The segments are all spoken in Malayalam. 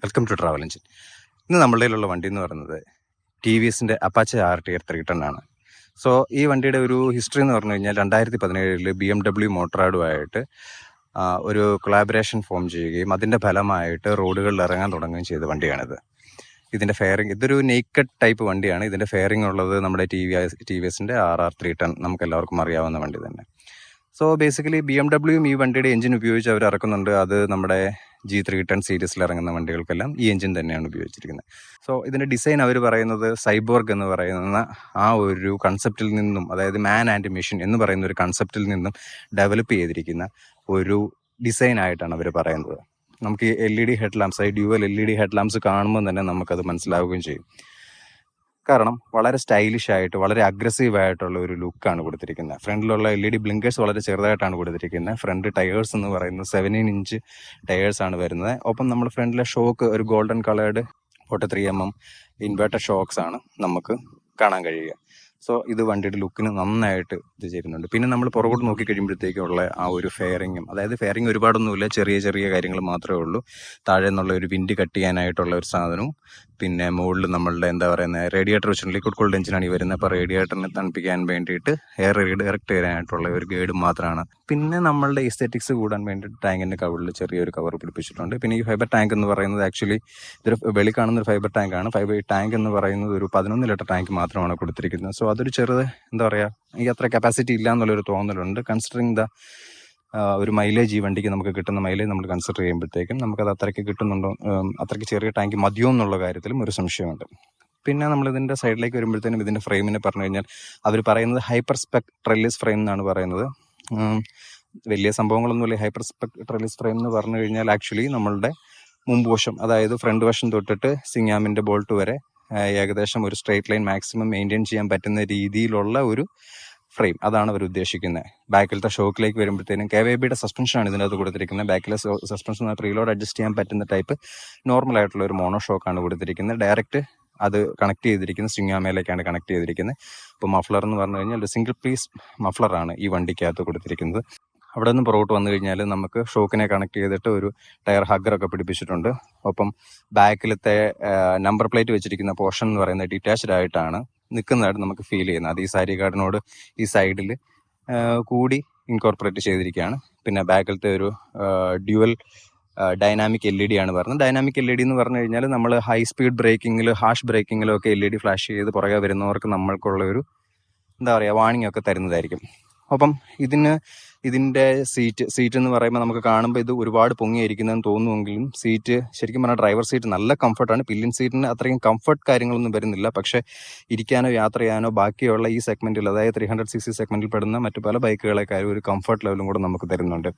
Welcome to travel engine. ഇന്ന് നമ്മളുടെ കയ്യിലുള്ള വണ്ടി എന്ന് പറയുന്നത് ടി വി എസിൻ്റെ അപ്പാച്ചെ RTR 310 ആണ്. സോ ഈ വണ്ടിയുടെ ഒരു ഹിസ്റ്ററി എന്ന് പറഞ്ഞു കഴിഞ്ഞാൽ 2017 BMW മോട്ടറാഡുമായിട്ട് ഒരു കൊളാബറേഷൻ ഫോം ചെയ്യുകയും അതിൻ്റെ ഫലമായിട്ട് റോഡുകളിൽ ഇറങ്ങാൻ തുടങ്ങുകയും ചെയ്ത വണ്ടിയാണിത്. ഇതിൻ്റെ ഫെയറിംഗ് ഇതൊരു നെയ്ക്കഡ് ടൈപ്പ് വണ്ടിയാണ്. ഇതിൻ്റെ ഫെയറിംഗ് ഉള്ളത് നമ്മുടെ ടി വി എസിൻ്റെ RR 310, നമുക്ക് എല്ലാവർക്കും അറിയാവുന്ന വണ്ടി തന്നെ. സോ ബേസിക്കലി BMW ഈ വണ്ടിയുടെ എഞ്ചിൻ ഉപയോഗിച്ച് അവർ ഇറക്കുന്നുണ്ട്. അത് നമ്മുടെ G310 സീരീസിൽ ഇറങ്ങുന്ന വണ്ടികൾക്കെല്ലാം ഈ എഞ്ചിൻ തന്നെയാണ് ഉപയോഗിച്ചിരിക്കുന്നത്. സോ ഇതിൻ്റെ ഡിസൈൻ അവർ പറയുന്നത് സൈബോർഗ് എന്ന് പറയുന്ന ആ ഒരു കൺസെപ്റ്റിൽ നിന്നും, അതായത് മാൻ ആൻഡ് മെഷീൻ എന്ന് പറയുന്ന ഒരു കൺസെപ്റ്റിൽ നിന്നും ഡെവലപ്പ് ചെയ്തിരിക്കുന്ന ഒരു ഡിസൈൻ ആയിട്ടാണ് അവർ പറയുന്നത്. നമുക്ക് ഈ LED head lamps, dual LED head lamps കാണുമ്പോൾ തന്നെ നമുക്കത് മനസ്സിലാവുകയും ചെയ്യും. കാരണം വളരെ സ്റ്റൈലിഷ് ആയിട്ട് വളരെ അഗ്രസീവ് ആയിട്ടുള്ള ഒരു ലുക്കാണ് കൊടുത്തിരിക്കുന്നത്. ഫ്രണ്ടിലുള്ള LED ബ്ലിങ്കേഴ്സ് വളരെ ചെറുതായിട്ടാണ് കൊടുത്തിരിക്കുന്നത്. ഫ്രണ്ട് ടയേഴ്സ് എന്ന് പറയുന്നത് 17 ഇഞ്ച് ടയേഴ്സാണ് വരുന്നത്. ഒപ്പം നമ്മൾ ഫ്രണ്ടിലെ ഷോക്ക് ഒരു golden coloured 43mm inverter socks ആണ് നമുക്ക് കാണാൻ കഴിയുക. സോ ഇത് വണ്ടിയുടെ ലുക്കിന് നന്നായിട്ട് ഇത് ചെയ്യുന്നുണ്ട്. പിന്നെ നമ്മൾ പുറകോട്ട് നോക്കി കഴിയുമ്പോഴത്തേക്കുള്ള ആ ഒരു ഫെയറിങ്ങും, അതായത് ഫെയറിങ് ഒരുപാടൊന്നുമില്ല, ചെറിയ ചെറിയ കാര്യങ്ങൾ മാത്രമേ ഉള്ളൂ. താഴെ നിന്നുള്ള ഒരു വിൻഡ് കട്ട് ചെയ്യാനായിട്ടുള്ള ഒരു സാധനവും, പിന്നെ മുകളിൽ നമ്മളുടെ റേഡിയേറ്റർ വെച്ചിട്ട് ലിക്വിഡ് കൂൾഡ് എഞ്ചിനാണ് ഈ വരുന്നത്. അപ്പോൾ റേഡിയേറ്ററിനെ തണുപ്പിക്കാൻ വേണ്ടിയിട്ട് എയർ റീഡയറക്ട് ചെയ്യാനായിട്ടുള്ള ഒരു ഗൈഡ് മാത്രമാണ്. പിന്നെ നമ്മളുടെ എസ്തെറ്റിക്സ് കൂടാൻ വേണ്ടിയിട്ട് ടാങ്കിൻ്റെ കവറിൽ ചെറിയൊരു കവർ പിടിപ്പിച്ചിട്ടുണ്ട്. പിന്നെ ഈ ഫൈബർ ടാങ്ക് എന്ന് പറയുന്നത് ആക്ച്വലി ഇതൊരു വെളി കാണുന്ന ഒരു ഫൈബർ ടാങ്കാണ്. ഫൈബർ ടാങ്ക് എന്ന് പറയുന്നത് ഒരു 11 ലിറ്റർ ടാങ്ക് മാത്രമാണ് കൊടുത്തിരിക്കുന്നത്. സോ അതൊരു ചെറുത് ഈ അത്ര കപ്പാസിറ്റി ഇല്ല എന്നുള്ളൊരു തോന്നലുണ്ട്. കൺസിഡറിങ് ഒരു മൈലേജ് ഈ വണ്ടിക്ക് നമുക്ക് കിട്ടുന്ന മൈലേജ് നമ്മൾ കൺസിഡർ ചെയ്യുമ്പോഴത്തേക്കും നമുക്കത് അത്രയ്ക്ക് കിട്ടുന്നുണ്ടോ, അത്രയ്ക്ക് ചെറിയ ടാങ്ക് മതിയോ എന്നുള്ള കാര്യത്തിലും ഒരു സംശയമുണ്ട്. പിന്നെ നമ്മളിതിൻ്റെ സൈഡിലേക്ക് വരുമ്പോഴത്തേനും ഇതിൻ്റെ ഫ്രെയിമിനെ പറഞ്ഞു കഴിഞ്ഞാൽ അവർ പറയുന്നത് ഹൈപ്പർ സ്പെക് ട്രെല്ലിസ് ഫ്രെയിം എന്നാണ് പറയുന്നത്. വലിയ സംഭവങ്ങളൊന്നുമില്ല. ഹൈപ്പർ സ്പെക് ട്രെല്ലിസ് ഫ്രെയിം എന്ന് പറഞ്ഞു കഴിഞ്ഞാൽ ആക്ച്വലി നമ്മളുടെ മുമ്പ് വശം, അതായത് ഫ്രണ്ട് വശം തൊട്ടിട്ട് സിങ്ങാമിൻ്റെ ബോൾട്ട് വരെ ഏകദേശം ഒരു സ്ട്രെയിറ്റ് ലൈൻ മാക്സിമം മെയിൻറ്റെയിൻ ചെയ്യാൻ പറ്റുന്ന രീതിയിലുള്ള ഒരു ഫ്രെയിം, അതാണ് അവർ ഉദ്ദേശിക്കുന്നത്. ബാക്കിലത്തെ ഷോക്കിലേക്ക് വരുമ്പോഴത്തേനും KVBയുടെ സസ്പെൻഷനാണ് ഇതിനകത്ത് കൊടുത്തിരിക്കുന്നത്. ബാക്കിലെ സസ്പെൻഷൻ റീലോഡ് അഡ്ജസ്റ്റ് ചെയ്യാൻ പറ്റുന്ന ടൈപ്പ് നോർമൽ ആയിട്ടുള്ള ഒരു മോണോ ഷോക്കാണ് കൊടുത്തിരിക്കുന്നത്. ഡയറക്റ്റ് അത് കണക്ട് ചെയ്തിരിക്കുന്നത് സിങ്ങാമയിലേക്കാണ് കണക്ട് ചെയ്തിരിക്കുന്നത്. അപ്പോൾ മഫ്ലർ എന്ന് പറഞ്ഞു കഴിഞ്ഞാൽ ഒരു സിംഗിൾ പീസ് മഫ്ലറാണ് ഈ വണ്ടിക്കകത്ത് കൊടുത്തിരിക്കുന്നത്. അവിടെ നിന്ന് പുറകോട്ട് വന്നു കഴിഞ്ഞാൽ നമുക്ക് ഷോക്കിനെ കണക്ട് ചെയ്തിട്ട് ഒരു ടയർ ഹഗ്ഗറൊക്കെ പിടിപ്പിച്ചിട്ടുണ്ട്. ഒപ്പം ബാക്കിലത്തെ നമ്പർ പ്ലേറ്റ് വെച്ചിരിക്കുന്ന പോർഷൻ എന്ന് പറയുന്നത് ഡിറ്റാച്ച്ഡ് ആയിട്ടാണ് നിൽക്കുന്നതായിട്ട് നമുക്ക് ഫീൽ ചെയ്യുന്നത്. അത് ഈ സാരി കാർഡിനോട് ഈ സൈഡിൽ കൂടി ഇൻകോർപ്പറേറ്റ് ചെയ്തിരിക്കുകയാണ്. പിന്നെ ബാക്കിലത്തെ ഒരു ഡ്യുവൽ ഡൈനാമിക് LED ആണ് പറയുന്നത്. ഡൈനാമിക് LED എന്ന് പറഞ്ഞു കഴിഞ്ഞാൽ നമ്മൾ ഹൈ സ്പീഡ് ബ്രേക്കിങ്ങിൽ ഹാഷ് ബ്രേക്കിങ്ങിലും ഒക്കെ LED ഫ്ലാഷ് ചെയ്ത് പുറകെ വരുന്നവർക്ക് നമ്മൾക്കുള്ള ഒരു വാണിംഗ് ഒക്കെ തരുന്നതായിരിക്കും. ഒപ്പം ഇതിൻ്റെ സീറ്റ് എന്ന് പറയുമ്പോൾ നമുക്ക് കാണുമ്പോൾ ഇത് ഒരുപാട് പൊങ്ങിയിരിക്കുന്നതെന്ന് തോന്നുമെങ്കിലും സീറ്റ് ശരിക്കും പറഞ്ഞാൽ ഡ്രൈവർ സീറ്റ് നല്ല കംഫർട്ടാണ്. പില്ലിൻ സീറ്റിന് അത്രയും കംഫർട്ട് കാര്യങ്ങളൊന്നും വരുന്നില്ല. പക്ഷേ ഇരിക്കാനോ യാത്ര ചെയ്യാനോ ബാക്കിയുള്ള ഈ സെഗ്മെൻറ്റിൽ, അതായത് 300cc സെഗ്മെൻറ്റിൽ പെടുന്ന മറ്റു പല ബൈക്കുകളെക്കാളും ഒരു കംഫർട്ട് ലെവലും കൂടെ നമുക്ക് തരുന്നുണ്ട്.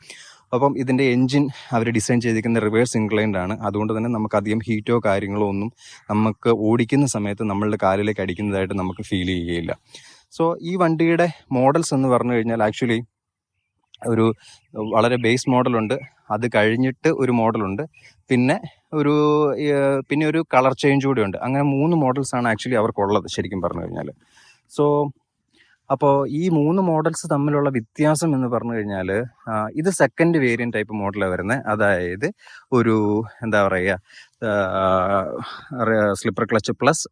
അപ്പം ഇതിൻ്റെ എൻജിൻ അവർ ഡിസൈൻ ചെയ്തിരിക്കുന്ന റിവേഴ്സ് ഇൻക്ലൈൻഡ് ആണ്. അതുകൊണ്ട് തന്നെ നമുക്ക് അധികം ഹീറ്റോ കാര്യങ്ങളോ ഒന്നും നമുക്ക് ഓടിക്കുന്ന സമയത്ത് നമ്മളുടെ കാലിലേക്ക് അടിക്കുന്നതായിട്ട് നമുക്ക് ഫീൽ ചെയ്യുകയില്ല. സോ ഈ വണ്ടിയുടെ മോഡൽസ് എന്ന് പറഞ്ഞു കഴിഞ്ഞാൽ ആക്ച്വലി ഒരു വളരെ ബേസ് മോഡലുണ്ട്, അത് കഴിഞ്ഞിട്ട് ഒരു മോഡലുണ്ട്, പിന്നെ ഒരു കളർ ചേഞ്ച് കൂടെ ഉണ്ട്. അങ്ങനെ 3 മോഡൽസാണ് ആക്ച്വലി അവർക്കുള്ളത് ശരിക്കും പറഞ്ഞു കഴിഞ്ഞാൽ. സോ അപ്പോൾ ഈ 3 മോഡൽസ് തമ്മിലുള്ള വ്യത്യാസം എന്ന് പറഞ്ഞു കഴിഞ്ഞാൽ ഇത് സെക്കൻഡ് വേരിയൻറ്റ് ടൈപ്പ് മോഡലാണ് വരുന്നത്. അതായത് ഒരു slipper clutch plus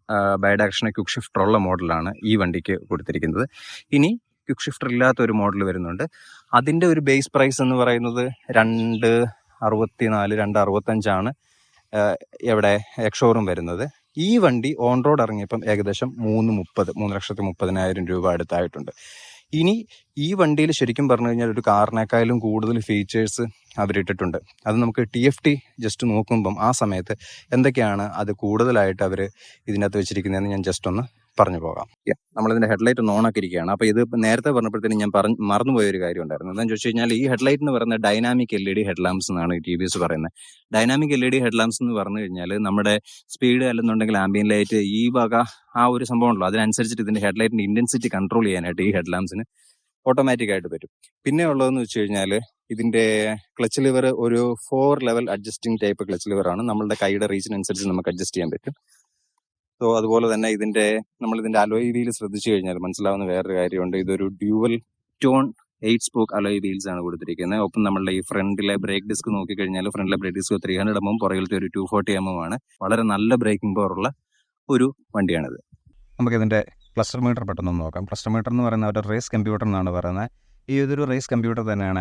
bidirectional quick shifter ഉള്ള മോഡലാണ് ഈ വണ്ടിക്ക് കൊടുത്തിരിക്കുന്നത്. ഇനി ക്വിക്ക് ഷിഫ്റ്റർ ഇല്ലാത്ത ഒരു മോഡൽ വരുന്നുണ്ട്. അതിൻ്റെ ഒരു ബേസ് പ്രൈസ് എന്ന് പറയുന്നത് 264 265 എവിടെ എക്സ്ഷോറൂം വരുന്നത്. ഈ വണ്ടി ഓൺ റോഡ് ഇറങ്ങിയപ്പം ഏകദേശം 3,30,000 രൂപ അടുത്തായിട്ടുണ്ട്. ഇനി ഈ വണ്ടിയിൽ ശരിക്കും പറഞ്ഞു കഴിഞ്ഞാൽ ഒരു കാറിനേക്കാളും കൂടുതൽ ഫീച്ചേഴ്സ് അവരിട്ടിട്ടുണ്ട്. അത് നമുക്ക് TFT ജസ്റ്റ് നോക്കുമ്പം ആ സമയത്ത് എന്തൊക്കെയാണ് അത് കൂടുതലായിട്ട് അവർ ഇതിനകത്ത് വെച്ചിരിക്കുന്നതെന്ന് ഞാൻ ജസ്റ്റ് ഒന്ന് പറഞ്ഞു പോകാം. നമ്മളിതിൻ്റെ ഹെഡ്ലൈറ്റ് ഒന്ന് ഓൺ ആക്കിയിരിക്കുകയാണ്. അപ്പോൾ ഇത് നേരത്തെ പറഞ്ഞപ്പോഴത്തേനും ഞാൻ മറന്നുപോയൊരു കാര്യം ഉണ്ടായിരുന്നു. എന്താണെന്ന് ചോദിച്ചു കഴിഞ്ഞാൽ ഈ ഹെഡ്ലൈറ്റ് എന്ന് പറയുന്നത് ഡൈനാമിക് LED ഹെഡ് ലാംപ്സ് എന്നാണ് TVS പറയുന്നത്. ഡൈനാമിക് LED ഹെഡ് ലാംപ്സ് എന്ന് പറഞ്ഞു കഴിഞ്ഞാൽ നമ്മുടെ സ്പീഡ് അല്ലെന്നുണ്ടെങ്കിൽ ആംബിയൻ ലൈറ്റ് ഈ വക ആ ഒരു സംഭവം ഉണ്ടല്ലോ, അതിനനുസരിച്ചിട്ട് ഇതിൻ്റെ ഹെഡ്ലൈറ്റിൻ്റെ ഇൻറ്റൻസിറ്റി കൺട്രോൾ ചെയ്യാനായിട്ട് ഈ ഹെഡ് ലാംപ്സിന് ഓട്ടോമാറ്റിക്കായിട്ട് പറ്റും. പിന്നെ ഉള്ളതെന്ന് വെച്ച് കഴിഞ്ഞാൽ ഇതിൻ്റെ ക്ലച്ച് ലിവർ ഒരു 4 ലെവൽ അഡ്ജസ്റ്റിംഗ് ടൈപ്പ് ക്ലച്ച് ലിവറാണ്. നമ്മളുടെ കൈയുടെ റീച്ചിനനുസരിച്ച് നമുക്ക് അഡ്ജസ്റ്റ് ചെയ്യാൻ പറ്റും. സോ അതുപോലെ തന്നെ നമ്മളിതിൻ്റെ അലോയ് വീൽ ശ്രദ്ധിച്ചു കഴിഞ്ഞാൽ മനസ്സിലാവുന്ന വേറൊരു കാര്യമുണ്ട്. ഇതൊരു dual tone 8 spoke alloy wheels ആണ് കൊടുത്തിരിക്കുന്നത്. ഒപ്പം നമ്മളുടെ ഈ ഫ്രണ്ടിലെ ബ്രേക്ക് ഡിസ്ക് നോക്കിക്കഴിഞ്ഞാൽ ഫ്രണ്ടിലെ ബ്രേക്ക് ഡിസ്ക് 300 mm, പുറകിലത്തെ ഒരു 240 mm ആണ്. വളരെ നല്ല ബ്രേക്കിംഗ് പവർ ഉള്ള ഒരു വണ്ടിയാണിത്. നമുക്കിതിൻ്റെ ക്ലസ്റ്റർ മീറ്റർ പെട്ടെന്ന് നോക്കാം. ക്ലസ്റ്റർ മീറ്റർ എന്ന് പറയുന്ന ഒരു റേസ് കമ്പ്യൂട്ടർ എന്നാണ് പറയുന്നത്. ഈ ഇതൊരു റേസ് കമ്പ്യൂട്ടർ തന്നെയാണ്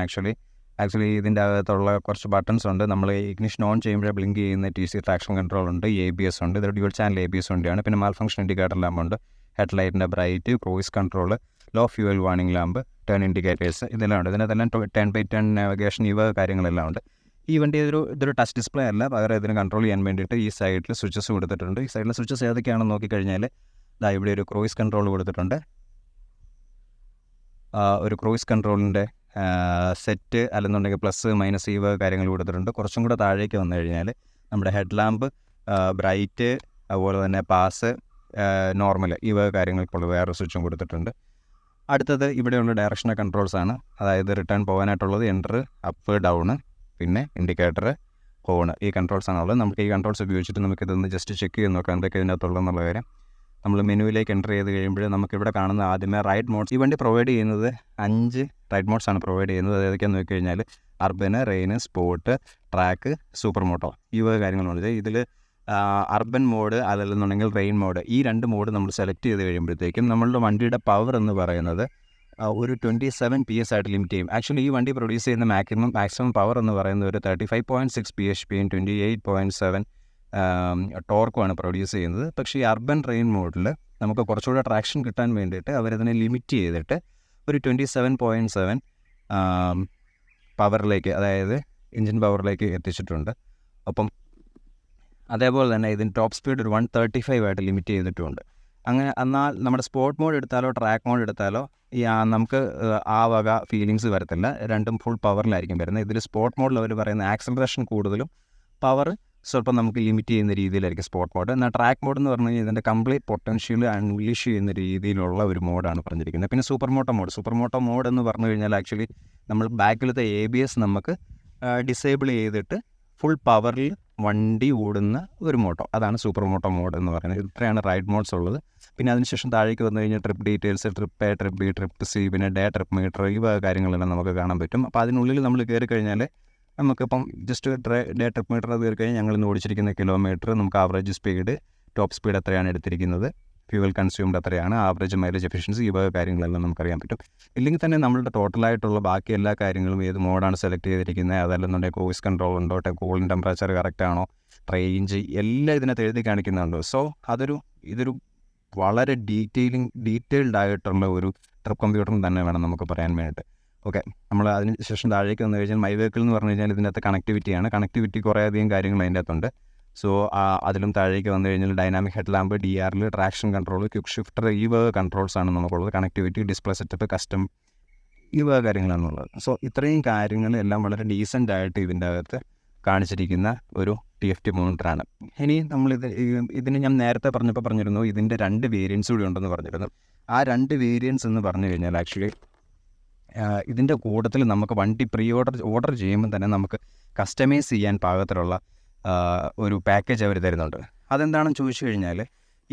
ആക്ച്വലി ഇതിൻ്റെ അകത്തുള്ള കുറച്ച് ബട്ടൺസ് ഉണ്ട്. നമ്മൾ ഇഗ്നിഷൻ ഓൺ ചെയ്യുമ്പോൾ ബ്ലിങ്ക് ചെയ്യുന്ന TC ട്രാക്ഷൻ കൺട്രോൾ ഉണ്ട്, ABS ഉണ്ട്. ഇതൊരു ഡ്യുവൽ ചാനൽ ABS വണ്ടിയാണ്. പിന്നെ മാൽ ഫംഗ്ഷൻ ഇൻഡിക്കേറ്റർ ലാമ്പ് ഉണ്ട്, ഹെഡ്ലൈറ്റിൻ്റെ bright, cruise control, low fuel warning lamp, turn indicators, ഇതെല്ലാം ഉണ്ട്. ഇതിനകത്തെല്ലാം 10x10 നാവിഗേഷൻ കാര്യങ്ങളെല്ലാം ഉണ്ട്. ഈ വണ്ടി ഇതൊരു ടച്ച് ഡിസ്പ്ലേ അല്ല, പകരം ഇതിന് കൺട്രോൾ ചെയ്യാൻ വേണ്ടിയിട്ട് ഈ സൈഡിൽ സ്വിച്ചസ് കൊടുത്തിട്ടുണ്ട്. ഈ സൈഡിലെ സ്വിച്ചസ് ഏതൊക്കെയാണെന്ന് നോക്കിക്കഴിഞ്ഞാൽ ഇവിടെ ഒരു ക്രൂയിസ് കൺട്രോൾ കൊടുത്തിട്ടുണ്ട്. ഒരു ക്രൂയിസ് കൺട്രോളിൻ്റെ സെറ്റ് അല്ലെന്നുണ്ടെങ്കിൽ പ്ലസ് മൈനസ് കാര്യങ്ങൾ കൊടുത്തിട്ടുണ്ട്. കുറച്ചും കൂടെ താഴേക്ക് വന്നു കഴിഞ്ഞാൽ നമ്മുടെ ഹെഡ് ലാമ്പ്, ബ്രൈറ്റ്, അതുപോലെ തന്നെ പാസ്, നോർമൽ കാര്യങ്ങൾക്കുള്ള വേറെ സ്വിച്ചും കൊടുത്തിട്ടുണ്ട്. അടുത്തത് ഇവിടെയുള്ള ഡയറക്ഷണൽ കൺട്രോൾസ് ആണ്. അതായത് റിട്ടേൺ പോകാനായിട്ടുള്ളത് എൻ്റർ, അപ്പ്, ഡൗണ്, പിന്നെ ഇൻഡിക്കേറ്റർ, ഹോണ്, ഈ കൺട്രോൾസ് ആണുള്ളത്. നമുക്ക് ഈ കൺട്രോൾസ് ഉപയോഗിച്ചിട്ട് നമുക്കിതൊന്ന് ജസ്റ്റ് ചെക്ക് ചെയ്ത് നോക്കാം എന്തൊക്കെ ഇതിനകത്തുള്ളതെന്നുള്ള കാര്യം. നമ്മൾ മെനുവിലേക്ക് എൻ്റർ ചെയ്ത് കഴിയുമ്പോൾ നമുക്കിവിടെ കാണുന്ന ആദ്യമേ റൈഡ് മോഡ്സ്. ഈ വണ്ടി പ്രൊവൈഡ് ചെയ്യുന്നത് 5 റൈഡ് മോഡ്സ് ആണ് പ്രൊവൈഡ് ചെയ്യുന്നത്. ഏതൊക്കെയാണെന്ന് നോക്കി കഴിഞ്ഞാൽ urban, rain, sport, track, super moto, കാര്യങ്ങളുണ്ട്. ഇതിൽ അർബൻ മോഡ് അതല്ലെന്നുണ്ടെങ്കിൽ റെയിൻ മോഡ്, ഈ 2 മോഡ് നമ്മൾ സെലക്ട് ചെയ്ത് കഴിയുമ്പോഴത്തേക്കും നമ്മളുടെ വണ്ടിയുടെ പവർ എന്ന് പറയുന്നത് ഒരു 27 PS ആയിട്ട് ലിമിറ്റ് ചെയ്യും. ആക്ച്വലി ഈ വണ്ടി പ്രൊഡ്യൂസ് ചെയ്യുന്ന മാക്സിമം പവർ എന്ന് പറയുന്നത് ഒരു 35.6 bhp 28.7 ടോർക്കുമാണ് പ്രൊഡ്യൂസ് ചെയ്യുന്നത്. പക്ഷേ ഈ അർബൻ റെയിൻ മോഡിൽ നമുക്ക് കുറച്ചുകൂടെ ട്രാക്ഷൻ കിട്ടാൻ വേണ്ടിയിട്ട് അവരതിനെ ലിമിറ്റ് ചെയ്തിട്ട് ഒരു 27.7 പവറിലേക്ക്, അതായത് എഞ്ചിൻ പവറിലേക്ക് എത്തിച്ചിട്ടുണ്ട്. അപ്പം അതേപോലെ തന്നെ ഇതിന് ടോപ്പ് സ്പീഡ് ഒരു 135 ആയിട്ട് ലിമിറ്റ് ചെയ്തിട്ടുമുണ്ട്. അങ്ങനെ എന്നാൽ നമ്മുടെ സ്പോർട്ട് മോഡ് എടുത്താലോ ട്രാക്ക് മോഡ് എടുത്താലോ നമുക്ക് ആ വക ഫീലിങ്സ് വരത്തില്ല. രണ്ടും ഫുൾ പവറിലായിരിക്കും വരുന്നത്. ഇതിൽ സ്പോർട്ട് മോഡിൽ അവർ പറയുന്ന ആക്സലറേഷൻ കൂടുതലും പവർ സ്വല്പം നമുക്ക് ലിമിറ്റ് ചെയ്യുന്ന രീതിയിലായിരിക്കും സ്പോർട്ട് മോഡ്. എന്നാൽ ട്രാക്ക് മോഡ് എന്ന് പറഞ്ഞു കഴിഞ്ഞാൽ ഇതിൻ്റെ കംപ്ലീറ്റ് പൊട്ടൻഷ്യൽ അൺലീഷ് ചെയ്യുന്ന രീതിയിലുള്ള ഒരു മോഡാണ് പറഞ്ഞിരിക്കുന്നത്. പിന്നെ സൂപ്പർ മോട്ടോ മോഡ് എന്ന് പറഞ്ഞു കഴിഞ്ഞാൽ ആക്ച്വലി നമ്മൾ ബാക്കിലത്തെ ABS നമുക്ക് ഡിസേബിൾ ചെയ്തിട്ട് ഫുൾ പവറിൽ വണ്ടി ഓടുന്ന ഒരു മോട്ടോ, അതാണ് സൂപ്പർ മോട്ടോ മോഡ് എന്ന് പറയുന്നത്. ഇത്രയാണ് റൈഡ് മോഡ്സ് ഉള്ളത്. പിന്നെ അതിനുശേഷം താഴേക്ക് വന്നു കഴിഞ്ഞാൽ trip details, trip A, trip B, trip C, പിന്നെ ഡേ ട്രിപ്പ് മീറ്റർ, കാര്യങ്ങളെല്ലാം നമുക്ക് കാണാൻ പറ്റും. അപ്പോൾ അതിനുള്ളിൽ നമ്മൾ കയറി കഴിഞ്ഞാൽ നമുക്കിപ്പം ജസ്റ്റ് ഡേ ട്രിപ്പ് മീറ്റർ കയറി കഴിഞ്ഞാൽ ഞങ്ങൾ ഇന്ന് ഓടിച്ചിരിക്കുന്ന കിലോമീറ്റർ, നമുക്ക് ആവറേജ് സ്പീഡ്, ടോപ്പ് സ്പീഡ് എത്രയാണ് എടുത്തിരിക്കുന്നത്, ഫ്യൂവൽ കൺസ്യൂംഡ് എത്രയാണ്, ആവറേജ് മൈലേജ് എഫിഷ്യൻസി, കാര്യങ്ങളെല്ലാം നമുക്കറിയാൻ പറ്റും. ഇല്ലെങ്കിൽ തന്നെ നമ്മളുടെ ടോട്ടലായിട്ടുള്ള ബാക്കി എല്ലാ കാര്യങ്ങളും ഏത് മോഡാണ് സെലക്ട് ചെയ്തിരിക്കുന്നത്, അതല്ലെന്നുണ്ടെങ്കിൽ ക്രൂയിസ് കൺട്രോൾ ഉണ്ടോ, കൂളിംഗ് ടെമ്പറേച്ചർ കറക്റ്റ് ആണോ, റേഞ്ച് എല്ലാം ഇതിനകത്ത് എഴുതി കാണിക്കുന്നുണ്ട്. സോ ഇതൊരു വളരെ ഡീറ്റെയിൽഡ് ആയിട്ടുള്ള ഒരു ട്രിപ്പ് കമ്പ്യൂട്ടർ തന്നെ വേണം നമുക്ക് പറയാൻ വേണ്ടിയിട്ട്. ഓക്കെ, നമ്മൾ അതിന് ശേഷം താഴേക്ക് വന്നു കഴിഞ്ഞാൽ മൈ വെഹിക്കിൾ എന്ന് പറഞ്ഞു കഴിഞ്ഞാൽ ഇതിനകത്ത് കണക്ടിവിറ്റിയാണ്. കണക്ടിവിറ്റി കുറേയധികം കാര്യങ്ങൾ അതിൻ്റെ അകത്തുണ്ട്. സോ അതിലും താഴേക്ക് വന്നു കഴിഞ്ഞാൽ dynamic head lamp, DRL, traction control, quick shifter, controls ആണ് നമുക്കുള്ളത്. കണക്ടിവിറ്റി, ഡിസ്പ്ലേ സെറ്റപ്പ്, കസ്റ്റം, കാര്യങ്ങളാണുള്ളത്. സോ ഇത്രയും കാര്യങ്ങളെല്ലാം വളരെ ഡീസൻ്റ് ആയിട്ട് ഇതിൻ്റെ അകത്ത് കാണിച്ചിരിക്കുന്ന ഒരു TFT മോണിറ്ററാണ്. ഇനി ഇതിന് ഞാൻ നേരത്തെ പറഞ്ഞിരുന്നു ഇതിൻ്റെ 2 വേരിയൻസ് കൂടി ഉണ്ടെന്ന് പറഞ്ഞിരുന്നു. ആ 2 വേരിയൻസ് എന്ന് പറഞ്ഞു കഴിഞ്ഞാൽ ആക്ച്വലി ഇതിൻ്റെ കൂട്ടത്തിൽ നമുക്ക് വണ്ടി ഓർഡർ ചെയ്യുമ്പോൾ തന്നെ നമുക്ക് കസ്റ്റമൈസ് ചെയ്യാൻ പാകത്തിലുള്ള ഒരു പാക്കേജ് അവർ തരുന്നുണ്ട്. അതെന്താണെന്ന് ചോദിച്ചു കഴിഞ്ഞാൽ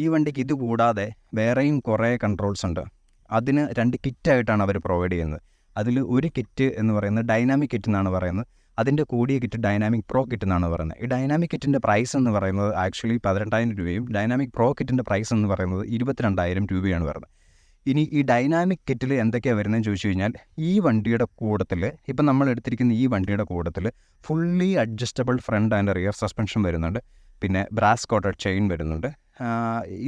ഈ വണ്ടിക്ക് ഇത് കൂടാതെ വേറെയും കുറേ കൺട്രോൾസ് ഉണ്ട്. അതിന് 2 കിറ്റായിട്ടാണ് അവർ പ്രൊവൈഡ് ചെയ്യുന്നത്. അതിൽ ഒരു കിറ്റ് എന്ന് പറയുന്നത് ഡൈനാമിക് കിറ്റ് എന്നാണ് പറയുന്നത്. അതിൻ്റെ കൂടിയ കിറ്റ് ഡൈനാമിക് പ്രോ കിറ്റ് എന്നാണ് പറയുന്നത്. ഈ ഡൈനാമിക് കിറ്റിൻ്റെ പ്രൈസ് എന്ന് പറയുന്നത് ആക്ച്വലി 18,000 രൂപയും ഡൈനാമിക് പ്രോ കിറ്റിൻ്റെ പ്രൈസ് എന്ന് പറയുന്നത് 22,000 രൂപയാണ് വരുന്നത്. ഇനി ഈ ഡൈനാമിക് കിറ്റിൽ എന്തൊക്കെയാണ് വരുന്നതെന്ന് ചോദിച്ചു കഴിഞ്ഞാൽ ഈ വണ്ടിയുടെ കൂട്ടത്തിൽ, ഇപ്പം നമ്മൾ എടുത്തിരിക്കുന്ന ഈ വണ്ടിയുടെ കൂട്ടത്തിൽ fully adjustable front and rear suspension വരുന്നുണ്ട്. പിന്നെ ബ്രാസ് കോട്ടഡ് ചെയിൻ വരുന്നുണ്ട്.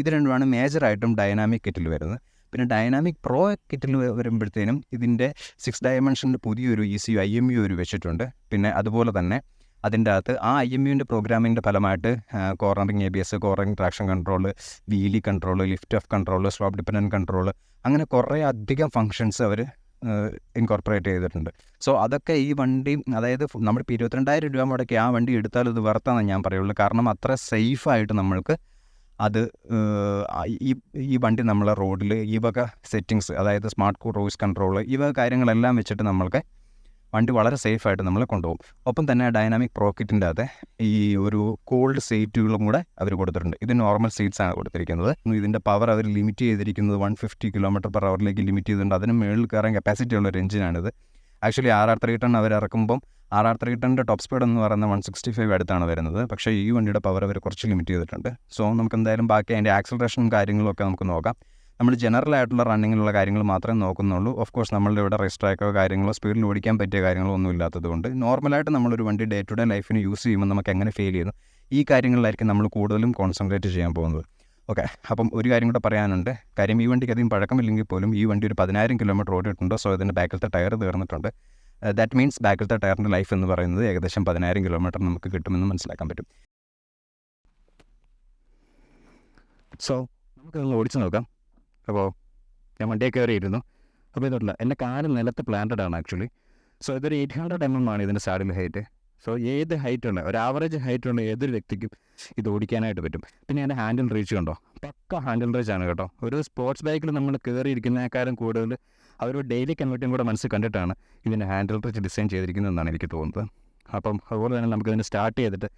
ഇത് രണ്ടുമാണ് മേജറായിട്ടും ഡൈനാമിക് കിറ്റിൽ വരുന്നത്. പിന്നെ ഡൈനാമിക് പ്രോ കിറ്റിൽ വരുമ്പോഴത്തേനും ഇതിൻ്റെ 6 ഡയമെൻഷൻ്റെ പുതിയൊരു ECU IMU ഒരു വെച്ചിട്ടുണ്ട്. പിന്നെ അതുപോലെ തന്നെ അതിൻ്റെ അകത്ത് ആ IMUവിൻ്റെ പ്രോഗ്രാമിൻ്റെ ഫലമായിട്ട് cornering ABS, cornering traction control, wheelie control, lift of control, slope dependent control, അങ്ങനെ കുറേ അധികം ഫങ്ഷൻസ് അവർ ഇൻകോർപ്പറേറ്റ് ചെയ്തിട്ടുണ്ട്. സോ അതൊക്കെ ഈ വണ്ടി, അതായത് നമ്മളിപ്പോൾ 22,000 രൂപ മുടക്കി ആ വണ്ടി എടുത്താൽ ഇത് വർത്താണെന്ന് ഞാൻ പറയുള്ളൂ. കാരണം അത്ര സേഫായിട്ട് നമ്മൾക്ക് അത് ഈ വണ്ടി നമ്മളെ റോഡിൽ ഈ വക സെറ്റിങ്സ്, അതായത് സ്മാർട്ട് ക്രൂയിസ് കൺട്രോൾ, കാര്യങ്ങളെല്ലാം വെച്ചിട്ട് നമ്മൾക്ക് വണ്ടി വളരെ സേഫായിട്ട് നമ്മളെ കൊണ്ടുപോകും. ഒപ്പം തന്നെ ഡൈനാമിക് പ്രോക്കറ്റിൻ്റെ അകത്ത് ഈ ഒരു കോൾഡ് സീറ്റുകളും കൂടെ അവർ കൊടുത്തിട്ടുണ്ട്. ഇത് നോർമൽ സീറ്റ്സാണ് കൊടുത്തിരിക്കുന്നത്. ഇതിൻ്റെ പവർ അവർ ലിമിറ്റ് ചെയ്തിരിക്കുന്നത് 150 km/h ലിമിറ്റ് ചെയ്തിട്ടുണ്ട്. അതിന് മുകളിൽ കയറാൻ കപ്പാസിറ്റി ഉള്ള ഒരു എഞ്ചിനാണിത്. ആക്ച്വലി RR310 അവർ ഇറക്കുമ്പം RR310ൻ്റെ ടോപ്പ് സ്പീഡ് എന്ന് പറയുന്നത് 165 അടുത്താണ് വരുന്നത്. പക്ഷേ ഈ വണ്ടിയുടെ പവർ അവർ കുറച്ച് ലിമിറ്റ് ചെയ്തിട്ടുണ്ട്. സോ നമുക്ക് എന്തായാലും ബാക്കി അതിൻ്റെ ആക്സലറേഷനും കാര്യങ്ങളും ഒക്കെ നമുക്ക് നോക്കാം. നമ്മൾ ജനറൽ ആയിട്ടുള്ള റണ്ണിങ്ങിലുള്ള കാര്യങ്ങൾ മാത്രമേ നോക്കുന്നുള്ളൂ. ഓഫ് കോഴ്സ് നമ്മളുടെ ഇവിടെ റേസ് ട്രാക്കോ കാര്യങ്ങളോ സ്പീഡിൽ ഓടിക്കാൻ പറ്റിയ കാര്യങ്ങളോ ഒന്നും ഇല്ലാത്തത് കൊണ്ട് നോർമലായിട്ട് നമ്മളൊരു വണ്ടി ഡേ ടു ഡേ ലൈഫിന് യൂസ് ചെയ്യുമ്പോൾ നമുക്ക് എങ്ങനെ ഫീൽ ചെയ്യുന്നു, ഈ കാര്യങ്ങളിലായിരിക്കും നമ്മൾ കൂടുതലും കോൺസെൻട്രേറ്റ് ചെയ്യാൻ പോകുന്നത്. ഓക്കെ, അപ്പം ഒരു കാര്യം കൂടെ പറയാനുണ്ട്. കാര്യം ഈ വണ്ടിക്ക് അധികം പഴക്കമില്ലെങ്കിൽ പോലും ഈ വണ്ടി ഒരു 10,000 കിലോമീറ്റർ ഓടിയിട്ടുണ്ട്. സോ ഇതിൻ്റെ ബാക്കിലത്തെ ടയർ തീർന്നിട്ടുണ്ട്. ദാറ്റ് മീൻസ് ബാക്കിലത്തെ ടയറിൻ്റെ ലൈഫ് എന്ന് പറയുന്നത് ഏകദേശം 10,000 കിലോമീറ്റർ നമുക്ക് കിട്ടുമെന്ന് മനസ്സിലാക്കാൻ പറ്റും. സോ നമുക്കതൊന്ന് ഓടിച്ച് നോക്കാം. അപ്പോൾ ഞാൻ വണ്ടിയൊക്കെ കയറിയിരുന്നു. അപ്പോൾ ഇതല്ല, എൻ്റെ കാല് നിലത്ത് പ്ലാന്റഡ് ആണ് ആക്ച്വലി. സോ ഇതൊരു 800 mm ആണ് ഇതിൻ്റെ സാഡിൽ ഹൈറ്റ്. സോ ഏത് ഹൈറ്റുള്ള ഒരു ആവറേജ് ഹൈറ്റുള്ള ഏതൊരു വ്യക്തിക്കും ഇത് ഓടിക്കാനായിട്ട് പറ്റും. പിന്നെ എൻ്റെ ഹാൻഡിൽ റീച്ച് കണ്ടോ, പക്ക ഹാൻഡിൽ റീച്ച് ആണ് കേട്ടോ. ഒരു സ്പോർട്സ് ബൈക്കിൽ നമ്മൾ കയറിയിരിക്കുന്നതിനേക്കാളും കൂടുതൽ അവർ ഡെയിലി കൺവേർട്ടും കൂടെ മനസ്സിൽ കണ്ടിട്ടാണ് ഇതിൻ്റെ ഹാൻഡിൽ റീച്ച് ഡിസൈൻ ചെയ്തിരിക്കുന്നതെന്നാണ് എനിക്ക് തോന്നുന്നത്. അപ്പം അതുപോലെ തന്നെ നമുക്കിതിനെ സ്റ്റാർട്ട് ചെയ്തിട്ട്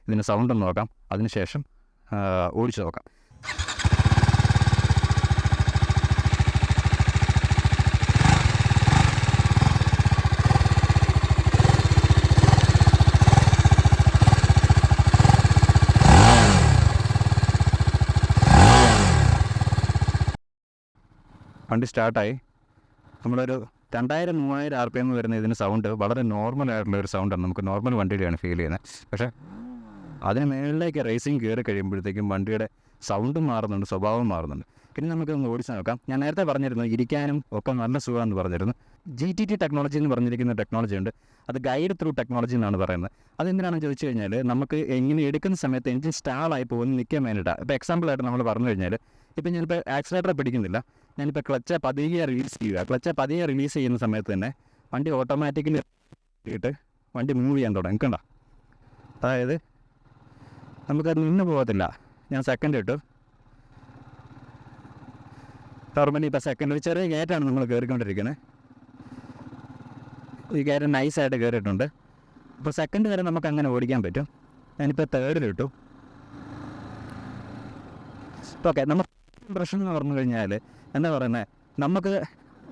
ഇതിൻ്റെ സൗണ്ട് ഒന്ന് നോക്കാം, അതിനുശേഷം ഓടിച്ച് നോക്കാം. വണ്ടി സ്റ്റാർട്ടായി. നമ്മളൊരു 2000-3000 RPM വരുന്ന ഇതിന് സൗണ്ട് വളരെ നോർമലായിട്ടുള്ള ഒരു സൗണ്ടാണ്. നമുക്ക് നോർമൽ വണ്ടിയുടെയാണ് ഫീൽ ചെയ്യുന്നത്. പക്ഷേ അതിന് മുകളിലേക്ക് റേസിങ് കയറി കഴിയുമ്പോഴത്തേക്കും വണ്ടിയുടെ സൗണ്ടും മാറുന്നുണ്ട്, സ്വഭാവം മാറുന്നുണ്ട്. പിന്നെ നമുക്കൊന്ന് ഓടിച്ച് നോക്കാം. ഞാൻ നേരത്തെ പറഞ്ഞിരുന്നു ഇരിക്കാനും ഒക്കെ നല്ല സുഖമാണെന്ന് പറഞ്ഞിരുന്നു. GTT ടെക്നോളജി എന്ന് പറഞ്ഞിരിക്കുന്ന ടെക്നോളജി ഉണ്ട്. അത് ഗൈഡ് ത്രൂ ടെക്നോളജി എന്നാണ് പറയുന്നത്. അതെന്തിനാണെന്ന് ചോദിച്ചു കഴിഞ്ഞാൽ നമുക്ക് എങ്ങനെ എടുക്കുന്ന സമയത്ത് എഞ്ചിൻ സ്റ്റാളായി പോകുന്ന നിൽക്കാൻ വേണ്ടിയിട്ടാണ്. ഇപ്പോൾ എക്സാമ്പിളായിട്ട് നമ്മൾ പറഞ്ഞു കഴിഞ്ഞാൽ, ഇപ്പം ഞാനിപ്പോൾ ആക്സിലേറ്റർ പിടിക്കുന്നില്ല, ഞാനിപ്പോൾ ക്ലച്ച് പതിയെ റിലീസ് ചെയ്യുക. ക്ലച്ച് പതിയെ റിലീസ് ചെയ്യുന്ന സമയത്ത് തന്നെ വണ്ടി ഓട്ടോമാറ്റിക്കലി ഇട്ട് വണ്ടി മൂവ് ചെയ്യാൻ തുടങ്ങും. കണ്ടോ, അതായത് നമുക്കത് നിന്ന് പോകത്തില്ല. ഞാൻ സെക്കൻഡ് ഇട്ടു. നോർമലി ഇപ്പോൾ സെക്കൻഡ് ഒരു ചെറിയ കയറ്റാണ് നമ്മൾ കയറിക്കൊണ്ടിരിക്കുന്നത്. ഈ കയറ്റം നൈസായിട്ട് കയറിയിട്ടുണ്ട്. ഇപ്പോൾ സെക്കൻഡ് വരെ നമുക്ക് അങ്ങനെ ഓടിക്കാൻ പറ്റും. ഞാനിപ്പോൾ തേർഡിലിട്ടു. ഓക്കെ, നമുക്ക് പ്രശ്നം എന്ന് പറഞ്ഞു കഴിഞ്ഞാൽ എന്താ പറയുന്നത്, നമുക്ക്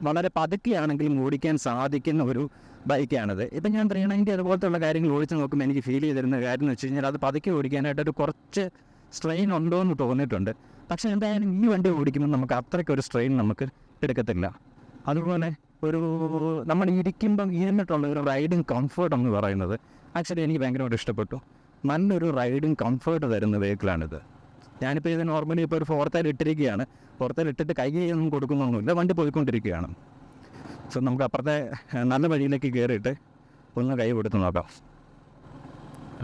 വളരെ പതുക്കെയാണെങ്കിലും ഓടിക്കാൻ സാധിക്കുന്ന ഒരു ബൈക്കാണിത്. ഇപ്പം ഞാൻ 390 അതുപോലത്തുള്ള കാര്യങ്ങൾ ഓടിച്ച് നോക്കുമ്പോൾ എനിക്ക് ഫീൽ ചെയ്തിരുന്ന കാര്യം എന്ന് വെച്ച് കഴിഞ്ഞാൽ അത് പതുക്കെ ഓടിക്കാനായിട്ടൊരു കുറച്ച് സ്ട്രെയിൻ ഉണ്ടോ എന്ന് തോന്നിയിട്ടുണ്ട്. പക്ഷേ എന്തായാലും ഈ വണ്ടി ഓടിക്കുമ്പോൾ നമുക്ക് അത്രയ്ക്കൊരു സ്ട്രെയിൻ നമുക്ക് എടുക്കത്തില്ല. അതുപോലെ ഒരു നമ്മൾ ഇരിക്കുമ്പം ഇരുന്നിട്ടുള്ള ഒരു റൈഡിങ് കംഫർട്ട് എന്ന് പറയുന്നത് ആക്ച്വലി എനിക്ക് ഭയങ്കരമായിട്ട് ഇഷ്ടപ്പെട്ടു. നല്ലൊരു റൈഡിങ് കംഫർട്ട് തരുന്ന വെഹിക്കിളാണിത്. ഞാനിപ്പോൾ ഇത് നോർമലി ഇപ്പോൾ ഒരു ഫോർത്തേൽ ഇട്ടിരിക്കുകയാണ്. ഫോർത്തേൽ ഇട്ടിട്ട് കൈയൊന്നും കൊടുക്കുന്നൊന്നുമില്ല, വണ്ടി പോയിക്കൊണ്ടിരിക്കുകയാണ്. സോ നമുക്ക് അപ്പുറത്തെ നല്ല വഴിയിലേക്ക് കയറിയിട്ട് ഒന്ന് കൈ കൊടുത്ത് നോക്കാം.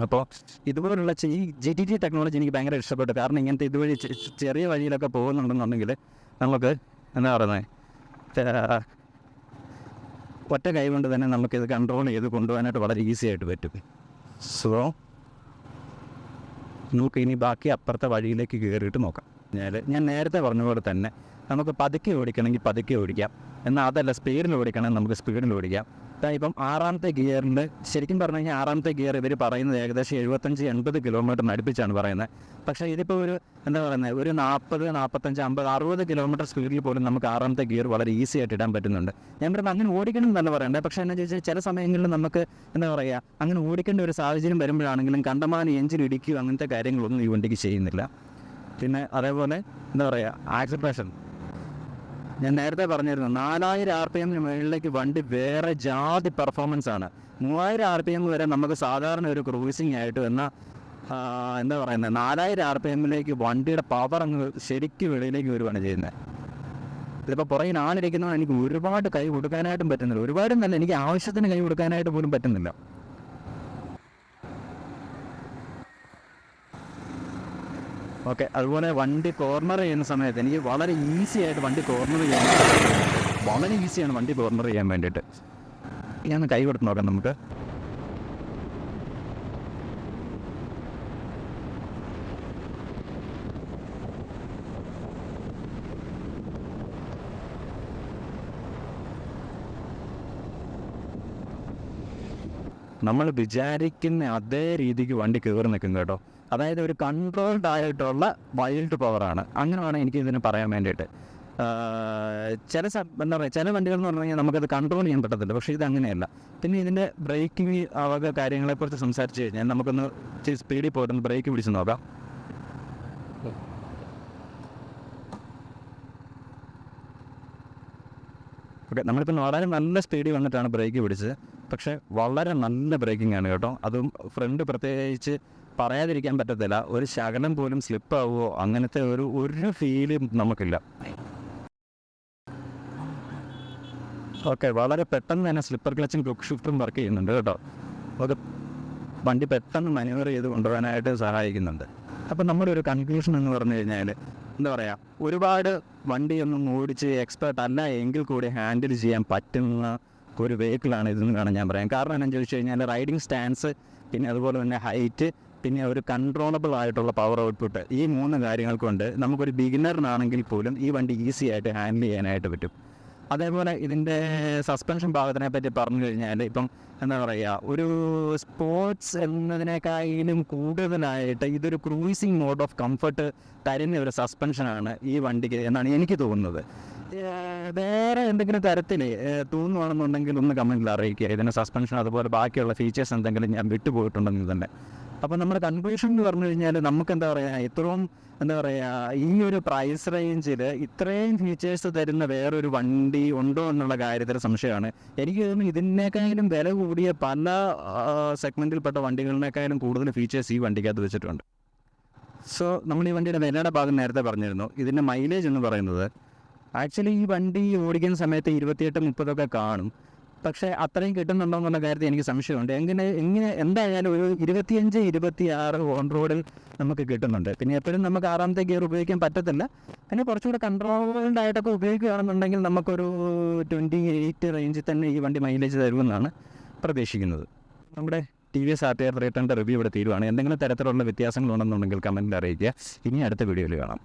അപ്പോൾ ഇതുപോലുള്ള ഈ GTT ടെക്നോളജി എനിക്ക് ഭയങ്കര ഇഷ്ടപ്പെട്ടു. കാരണം ഇങ്ങനത്തെ ഇതുവഴി ചെറിയ വഴിയിലൊക്കെ പോകുന്നുണ്ടെന്നുണ്ടെങ്കിൽ നമുക്ക് എന്താ പറയുന്നത്, ഒറ്റ കൈ കൊണ്ട് തന്നെ നമുക്കിത് കൺട്രോൾ ചെയ്ത് കൊണ്ടുപോകാനായിട്ട് വളരെ ഈസി ആയിട്ട് പറ്റും. സോ നമുക്ക് ഇനി ബാക്കി അപ്പുറത്തെ വഴിയിലേക്ക് കയറിയിട്ട് നോക്കാം. ഞാൻ നേരത്തെ പറഞ്ഞ പോലെ തന്നെ നമുക്ക് പതുക്കെ ഓടിക്കണമെങ്കിൽ പതുക്കെ ഓടിക്കാം, എന്നാൽ അതല്ല സ്പീഡിൽ ഓടിക്കണമെങ്കിൽ നമുക്ക് സ്പീഡിൽ ഓടിക്കാം. ഇപ്പം 6ാമത്തെ ഗിയറിൽ ശരിക്കും പറഞ്ഞു കഴിഞ്ഞാൽ 6ാമത്തെ ഗിയർ ഇവർ പറയുന്നത് ഏകദേശം 75-80 കിലോമീറ്ററിന് അടുപ്പിച്ചാണ് പറയുന്നത്. പക്ഷേ ഇതിപ്പോൾ ഒരു എന്താ പറയുന്നത്, ഒരു 40, 45, 50, 60 കിലോമീറ്റർ സ്പീഡിൽ പോലും നമുക്ക് 6ാമത്തെ ഗിയർ വളരെ ഈസി ആയിട്ട് ഇടാൻ പറ്റുന്നുണ്ട്. ഞാൻ പറയുന്നത് അങ്ങനെ ഓടിക്കണം എന്നല്ല പറയണ്ടേ, പക്ഷേ എന്നാ ചോദിച്ചാൽ ചില സമയങ്ങളിൽ നമുക്ക് എന്താ പറയുക, അങ്ങനെ ഓടിക്കേണ്ട ഒരു സാഹചര്യം വരുമ്പോഴാണെങ്കിലും കണ്ടമാനം എഞ്ചിൻ ഇടിക്കുക അങ്ങനത്തെ കാര്യങ്ങളൊന്നും ഈ വണ്ടിക്ക് ചെയ്യുന്നില്ല. പിന്നെ അതേപോലെ എന്താ പറയുക, ആക്സിലറേഷൻ ഞാൻ നേരത്തെ പറഞ്ഞിരുന്നു 4000 RPM മുകളിലേക്ക് വണ്ടി വേറെ ജാതി പെർഫോമൻസ് ആണ്. 3000 RPM വരെ നമുക്ക് സാധാരണ ഒരു ക്രൂസിങ് ആയിട്ട് എന്നാൽ എന്താ പറയുന്നത് 4000 RPM വണ്ടിയുടെ പവർ അങ്ങ് ശരിക്കും വെളിയിലേക്ക് വരുവാണ് ചെയ്യുന്നത്. ഇതിപ്പോൾ പുറകിൽ ആളിരിക്കുന്നതാണ് എനിക്ക് ഒരുപാട് കൈ കൊടുക്കാനായിട്ടും പറ്റുന്നില്ല. ഒരുപാട് നല്ല എനിക്ക് ആവശ്യത്തിന് കൈ കൊടുക്കാനായിട്ട് പോലും പറ്റുന്നില്ല. ഓക്കെ, അതുപോലെ വണ്ടി കോർണർ ചെയ്യുന്ന സമയത്ത് എനിക്ക് വളരെ ഈസി ആയിട്ട് വണ്ടി കോർണർ ചെയ്യാൻ, വളരെ ഈസിയാണ് വണ്ടി കോർണർ ചെയ്യാൻ വേണ്ടിയിട്ട്. ഞാൻ കൈ കൊടുത്ത് നോക്കാം നമുക്ക്. നമ്മൾ വിചാരിക്കുന്ന അതേ രീതിക്ക് വണ്ടി കയറി നിൽക്കും കേട്ടോ. അതായത് ഒരു കൺട്രോൾഡ് ആയിട്ടുള്ള വൈൽഡ് പവറാണ്, അങ്ങനെ വേണം എനിക്ക് ഇതിന് പറയാൻ വേണ്ടിയിട്ട്. എന്താ പറയുക, ചില വണ്ടികൾ എന്ന് പറഞ്ഞു കഴിഞ്ഞാൽ നമുക്കത് കൺട്രോൾ ചെയ്യാൻ പറ്റത്തില്ല, പക്ഷേ ഇത് അങ്ങനെയല്ല. പിന്നെ ഇതിൻ്റെ ബ്രേക്കിംഗ് വക കാര്യങ്ങളെക്കുറിച്ച് സംസാരിച്ച് കഴിഞ്ഞാൽ നമുക്കൊന്ന് സ്പീഡിൽ പോയിട്ടൊന്ന് ബ്രേക്ക് പിടിച്ച് നോക്കാം. ഓക്കെ, നമ്മളിപ്പോൾ വളരെ നല്ല സ്പീഡിൽ വന്നിട്ടാണ് ബ്രേക്ക് പിടിച്ചത്, പക്ഷേ വളരെ നല്ല ബ്രേക്കിംഗ് ആണ് കേട്ടോ. അതും ഫ്രണ്ട് പ്രത്യേകിച്ച് പറയാതിരിക്കാൻ പറ്റത്തില്ല, ഒരു ശകലം പോലും സ്ലിപ്പാവുമോ അങ്ങനത്തെ ഒരു ഫീലും നമുക്കില്ല. ഓക്കെ, വളരെ പെട്ടെന്ന് തന്നെ സ്ലിപ്പർ ക്ലച്ചും ക്വിക്ക് ഷിഫ്റ്റും വർക്ക് ചെയ്യുന്നുണ്ട് കേട്ടോ. അത് വണ്ടി പെട്ടെന്ന് മാനുവർ ചെയ്ത് കൊണ്ടുപോകാനായിട്ട് സഹായിക്കുന്നുണ്ട്. അപ്പം നമ്മുടെ ഒരു കൺക്ലൂഷൻ എന്ന് പറഞ്ഞു കഴിഞ്ഞാൽ എന്താ പറയുക, ഒരുപാട് വണ്ടിയൊന്നും ഓടിച്ച് എക്സ്പേർട്ട് അല്ല എങ്കിൽ കൂടി ഹാൻഡിൽ ചെയ്യാൻ പറ്റുന്ന ഒരു വെഹിക്കിളാണ് ഇതെന്ന് വേണം ഞാൻ പറയാം. കാരണം എന്താണെന്ന് ചോദിച്ചു കഴിഞ്ഞാൽ റൈഡിങ് സ്റ്റാൻസ്, പിന്നെ അതുപോലെ തന്നെ ഹൈറ്റ്, പിന്നെ ഒരു കൺട്രോളബിൾ ആയിട്ടുള്ള പവർ ഔട്ട്പുട്ട്, ഈ 3 കാര്യങ്ങൾ കൊണ്ട് നമുക്കൊരു ബിഗിനറിനാണെങ്കിൽ പോലും ഈ വണ്ടി ഈസി ആയിട്ട് ഹാൻഡിൽ ചെയ്യാനായിട്ട് പറ്റും. അതേപോലെ ഇതിൻ്റെ സസ്പെൻഷൻ ഭാഗത്തിനെ പറ്റി പറഞ്ഞു കഴിഞ്ഞാൽ ഇപ്പം എന്താ പറയുക, ഒരു സ്പോർട്സ് എന്നതിനേക്കാളും കൂടുതലായിട്ട് ഇതൊരു ക്രൂയിസിങ് മോഡ് ഓഫ് കംഫർട്ട് തരുന്ന ഒരു സസ്പെൻഷനാണ് ഈ വണ്ടിക്ക് എന്നാണ് എനിക്ക് തോന്നുന്നത്. വേറെ എന്തെങ്കിലും തരത്തിൽ തോന്നുവാണെന്നുണ്ടെങ്കിൽ ഒന്ന് കമൻറ്റിൽ അറിയിക്കുക. ഇതിൻ്റെ സസ്പെൻഷൻ അതുപോലെ ബാക്കിയുള്ള ഫീച്ചേഴ്സ് എന്തെങ്കിലും ഞാൻ വിട്ടുപോയിട്ടുണ്ടെങ്കിൽ തന്നെ. അപ്പോൾ നമ്മുടെ കൺക്ലൂഷൻ എന്ന് പറഞ്ഞു കഴിഞ്ഞാൽ നമുക്ക് എന്താ പറയുക, ഇത്രയും എന്താ പറയുക, ഈ ഒരു പ്രൈസ് റേഞ്ചിൽ ഇത്രയും ഫീച്ചേഴ്സ് തരുന്ന വേറൊരു വണ്ടി ഉണ്ടോ എന്നുള്ള കാര്യത്തിൽ സംശയമാണ്. എനിക്ക് തോന്നുന്നു ഇതിനേക്കാളും വില കൂടിയ പല സെഗ്മെൻറ്റിൽപ്പെട്ട വണ്ടികളിനേക്കാളും കൂടുതൽ ഫീച്ചേഴ്സ് ഈ വണ്ടിക്കകത്ത് വെച്ചിട്ടുണ്ട്. സോ നമ്മൾ ഈ വണ്ടിയുടെ വിലയുടെ ഭാഗം നേരത്തെ പറഞ്ഞിരുന്നു. ഇതിൻ്റെ മൈലേജ് എന്ന് പറയുന്നത് ആക്ച്വലി ഈ വണ്ടി ഓടിക്കുന്ന സമയത്ത് 28-30 കാണും, പക്ഷേ അത്രയും കിട്ടുന്നുണ്ടോ എന്നുള്ള കാര്യത്തിൽ എനിക്ക് സംശയമുണ്ട്. എന്തായാലും ഒരു 25-26 ഓൺ റോഡിൽ നമുക്ക് കിട്ടുന്നുണ്ട്. പിന്നെ എപ്പോഴും നമുക്ക് 6ാമത്തെ ഗിയർ ഉപയോഗിക്കാൻ പറ്റത്തില്ല. പിന്നെ കുറച്ചുകൂടെ കൺട്രോൾഡ് ആയിട്ടൊക്കെ ഉപയോഗിക്കുകയാണെന്നുണ്ടെങ്കിൽ നമുക്കൊരു 28 റേഞ്ചിൽ തന്നെ ഈ വണ്ടി മൈലേജ് തരുമെന്നാണ് പ്രതീക്ഷിക്കുന്നത്. നമ്മുടെ TVS RTR 310 റിവ്യൂ ഇവിടെ തീരുവാണ്. എന്തെങ്കിലും തരത്തിലുള്ള വ്യത്യാസങ്ങളുണ്ടെന്നുണ്ടെങ്കിൽ കമൻറ്റിൽ അറിയിക്കുക. ഇനി അടുത്ത വീഡിയോയിൽ കാണാം.